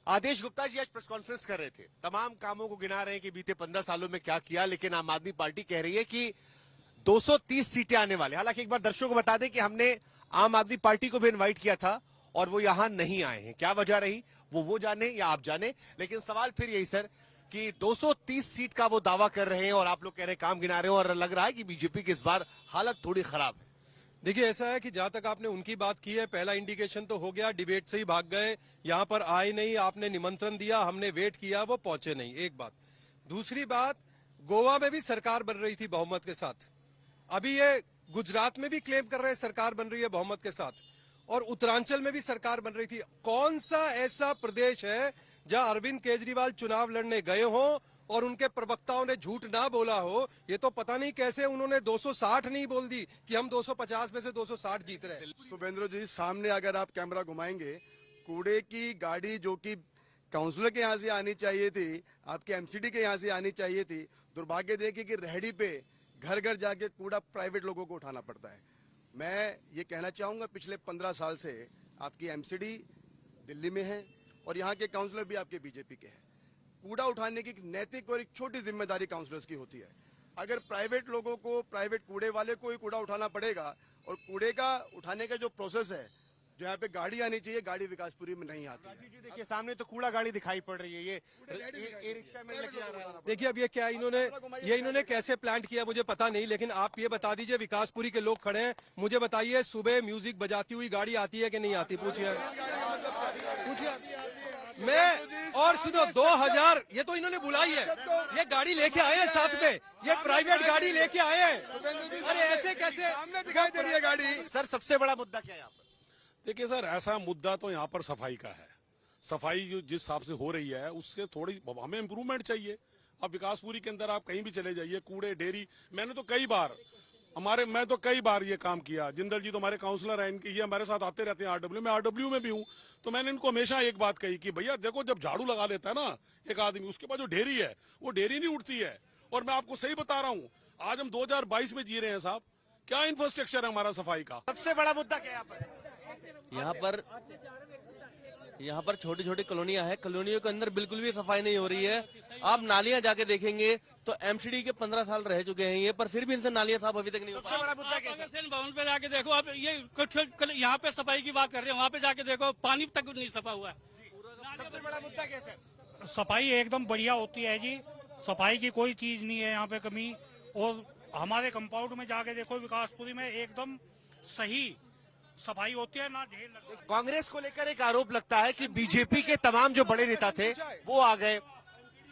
आदेश गुप्ता जी आज press conference कर रहे थे, तमाम कामों को गिना रहे हैं कि बीते 15 सालों में क्या किया, लेकिन आम आदमी पार्टी कह रही है कि 230 सीटें आने वाले। हालांकि एक बार दर्शकों को बता दें कि हमने आम आदमी पार्टी को भी इनवाइट किया था और वो यहां नहीं आए हैं। क्या वजह रही वो जाने या आप जाने, लेकिन सवाल फिर यही सर कि 230 सीट का वो दावा कर रहे हैं और आप लोग कह रहे हैं काम गिना रहे हैं और लग रहा है कि बीजेपी की इस बार हालत थोड़ी खराब है। देखिए, ऐसा है कि जहां तक आपने उनकी बात की है, पहला इंडिकेशन तो हो गया, डिबेट से ही भाग गए, यहां पर आए नहीं, आपने निमंत्रण दिया, हमने वेट किया, वो पहुंचे नहीं। एक बात। दूसरी बात, गोवा में भी सरकार बन रही थी बहुमत के साथ, अभी ये गुजरात में भी क्लेम कर रहे हैं सरकार बन रही है बहुमत के साथ, और उत्तरांचल में भी सरकार बन रही थी। कौन सा ऐसा प्रदेश है जहां अरविंद केजरीवाल चुनाव लड़ने गए हों और उनके प्रवक्ताओं ने झूठ ना बोला हो? ये तो पता नहीं कैसे उन्होंने 260 नहीं बोल दी कि हम 250 में से 260 जीत रहे हैं। शुभेंद्र जी, सामने अगर आप कैमरा घुमाएंगे, कूड़े की गाड़ी जो कि काउंसिलर के यहाँ से आनी चाहिए थी, आपके एमसीडी के यहाँ से आनी चाहिए थी, दुर्भाग्य देखिए कि रेहड़ी पे घर घर जाके कूड़ा प्राइवेट लोगों को उठाना पड़ता है। मैं ये कहना चाहूंगा, पिछले 15 साल से आपकी एमसीडी दिल्ली में है और यहाँ के काउंसलर भी आपके बीजेपी के हैं। कूड़ा उठाने की एक नैतिक और एक छोटी जिम्मेदारी काउंसलर्स की होती है। अगर प्राइवेट लोगों को, प्राइवेट कूड़े वाले को ही कूड़ा उठाना पड़ेगा और कूड़े का उठाने का जो प्रोसेस है, जो यहाँ पे गाड़ी आनी चाहिए, गाड़ी विकासपुरी में नहीं आती है। देखिए सामने तो कूड़ा गाड़ी दिखाई पड़ रही है, ये रिक्शा में लेके आ रहा है। देखिए, अब ये क्या इन्होंने कैसे प्लान किया मुझे पता नहीं, लेकिन आप ये बता दीजिए, विकासपुरी के लोग खड़े हैं, मुझे बताइए सुबह म्यूजिक बजाती हुई गाड़ी आती है कि नहीं आती? पूछिए। मैं और सुनो, 2000 ये तो इन्होंने बुलाई है, ये गाड़ी लेके आए हैं साथ में, ये प्राइवेट गाड़ी लेके आए हैं। अरे ऐसे कैसे? सामने दिखाई दे रही है गाड़ी। सर सबसे बड़ा मुद्दा क्या है यहाँ पर? देखिए सर, ऐसा मुद्दा तो यहाँ पर सफाई का है। सफाई जो जिस हिसाब से हो रही है उससे थोड़ी हमें इम्प्रूवमेंट चाहिए। अब विकासपुरी के अंदर आप कहीं भी चले जाइए, कूड़े ढेरी, मैं तो कई बार ये काम किया। जिंदल जी तो हमारे काउंसलर हैं, इनके ये हमारे साथ आते रहते हैं आरडब्ल्यू में, आरडब्ल्यू में भी हूँ, तो मैंने इनको हमेशा एक बात कही कि भैया देखो, जब झाड़ू लगा लेता है ना एक आदमी, उसके बाद जो ढेरी है वो ढेरी नहीं उठती है। और मैं आपको सही बता रहा हूँ, आज हम 2022 में जी रहे हैं साहब, क्या इंफ्रास्ट्रक्चर है हमारा सफाई का। सबसे बड़ा मुद्दा क्या है यहाँ पर छोटी छोटी कॉलोनियां हैं, कॉलोनियों के अंदर बिल्कुल भी सफाई नहीं हो रही है। आप नालियां जाके देखेंगे तो एमसीडी के 15 साल रह चुके हैं ये, पर फिर भी इनसे नालियां साफ अभी तक नहीं हो पाई। बड़ा मुद्दा क्या है? भवन पे जाके देखो, अब ये यहाँ पे सफाई की बात कर रहे हैं, वहाँ पे जाके देखो पानी तक नहीं सफा हुआ है। सबसे बड़ा मुद्दा क्या है? सफाई एकदम बढ़िया होती है जी, सफाई की कोई चीज नहीं है यहाँ पे कमी। और हमारे कंपाउंड में जाके देखो, विकासपुरी में एकदम सही सफाई होती है, ना ढेर लगता है। कांग्रेस को लेकर एक आरोप लगता है कि बीजेपी के तमाम जो बड़े नेता थे वो आ गए,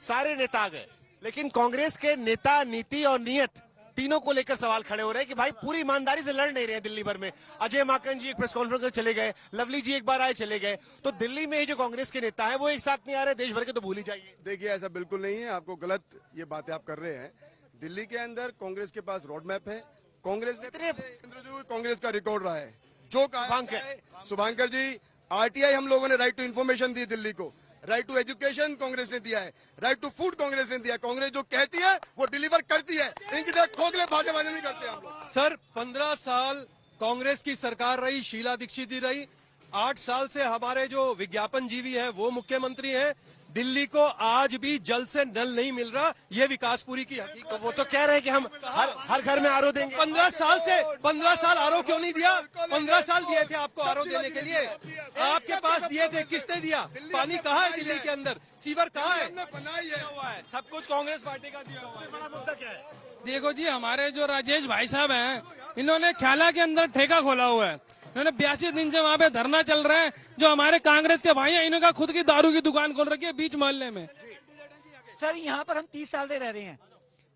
सारे नेता आ गए, लेकिन कांग्रेस के नेता, नीति और नियत तीनों को लेकर सवाल खड़े हो रहे हैं कि भाई पूरी ईमानदारी से लड़ नहीं रहे हैं दिल्ली भर में। अजय माकन जी एक प्रेस कॉन्फ्रेंस में चले गए, लवली जी एक बार आए चले गए, तो दिल्ली में जो कांग्रेस के नेता है वो एक साथ नहीं आ रहे, देश भर के तो भूल ही जाइए। देखिए, ऐसा बिल्कुल नहीं है, आपको गलत ये बातें आप कर रहे हैं। दिल्ली के अंदर कांग्रेस के पास रोड मैप है, कांग्रेस का रिकॉर्ड रहा है जो शुभांकर जी, आरटीआई हम लोगों ने राइट टू इन्फॉर्मेशन दी दिल्ली को, राइट टू एजुकेशन कांग्रेस ने दिया है, राइट टू फूड कांग्रेस ने दिया है। कांग्रेस जो कहती है वो डिलीवर करती है, इनकी तरह खोखले भाजपा नहीं करते हम लोग। सर 15 साल कांग्रेस की सरकार रही, शीला दीक्षित जी रही, 8 साल से हमारे जो विज्ञापन जीवी है वो मुख्यमंत्री हैं। दिल्ली को आज भी जल से नल नहीं मिल रहा, ये विकासपुरी की हकीकत। तो वो तो कह रहे हैं कि हम हर घर में आरओ देंगे। 15 साल आरओ क्यों नहीं दिया? 15 साल दिए थे आपको आरओ देने के लिए, आपके पास दिए थे, किसने दिया? पानी कहाँ है दिल्ली के अंदर? सीवर कहाँ है? बनाई है, सब कुछ कांग्रेस पार्टी का दिया हुआ है। बड़ा मुद्दा क्या है? देखो जी, हमारे जो राजेश भाई साहब हैं, इन्होंने ख्याला के अंदर ठेका खोला हुआ है। इन्होंने 82 दिन से वहाँ पे धरना चल रहा है। जो हमारे कांग्रेस के भाई हैं, इन्होंने खुद की दारू की दुकान खोल रखी है बीच मोहल्ले में। सर यहाँ पर हम 30 साल से रह रहे हैं,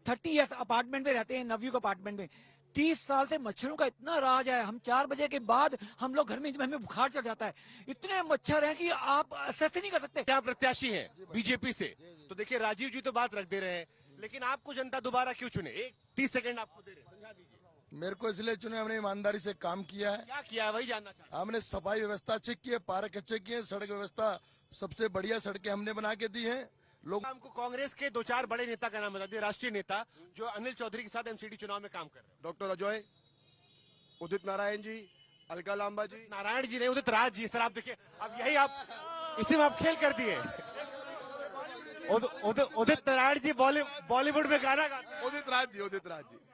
30 ईयर्स अपार्टमेंट में रहते हैं, नवयू के अपार्टमेंट में। 30 साल से मच्छरों का इतना राज है, हम 4 बजे के बाद हम लोग घर में, हमें बुखार चढ़ जाता है, इतने मच्छर हैं कि आप असेस नहीं कर सकते। क्या प्रत्याशी है बीजेपी से? तो देखिए राजीव जी तो बात रख दे रहे हैं, लेकिन आपको जनता दोबारा क्यों चुने? 30 सेकंड आपको दे रहे हैं, समझा दीजिए। मेरे को इसलिए चुने, हमने ईमानदारी से काम किया है। क्या किया है वही जानना चाहता हूं। हमने सफाई व्यवस्था चेक की है, पार्क अच्छे किए, सड़क व्यवस्था सबसे बढ़िया सड़कें हमने बना के दी हैं। लोग हमको कांग्रेस के 2-4 बड़े नेता का नाम बता दिए, राष्ट्रीय नेता जो अनिल चौधरी के साथ एमसीडी चुनाव में काम कर रहे हैं। डॉक्टर अजय, उदित नारायण जी, अलका लांबा जी। नारायण जी नहीं, उदित राज जी। सर आप देखिए, अब यही आप इसी में आप खेल कर दिए। उदित नारायण जी बॉलीवुड में गाना गाते हैं। उदित राज जी